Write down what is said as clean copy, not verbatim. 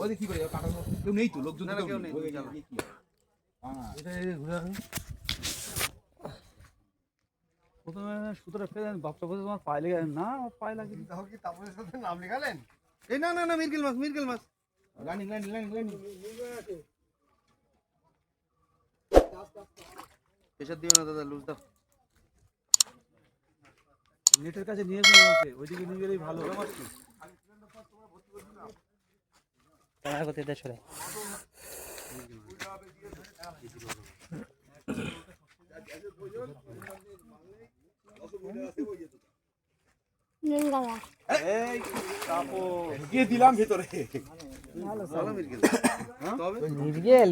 ওই কি করে কাটানো কেউ নেই তো লোকজন কেউ নেই প্রথমে সুতোটা ফেলে বাপটা বলছে তোমার পায়ে লেগে না পায়ে লাগে কি তাপসের সাথে নাম লেখালেন? এই না না না মিরগেল মাছ লাইন প্রেশার দিও না দাদা লুজ দাও নেটের কাছে নিয়ে এসে ওকে ওইদিকে নিয়ে গেলেই ভালো হবে মাছ ক্যামেরা করতে দে সরে এই কাপো দিয়ে দিলাম ভিতরে ভালো মিরগেল তবে মিরগেল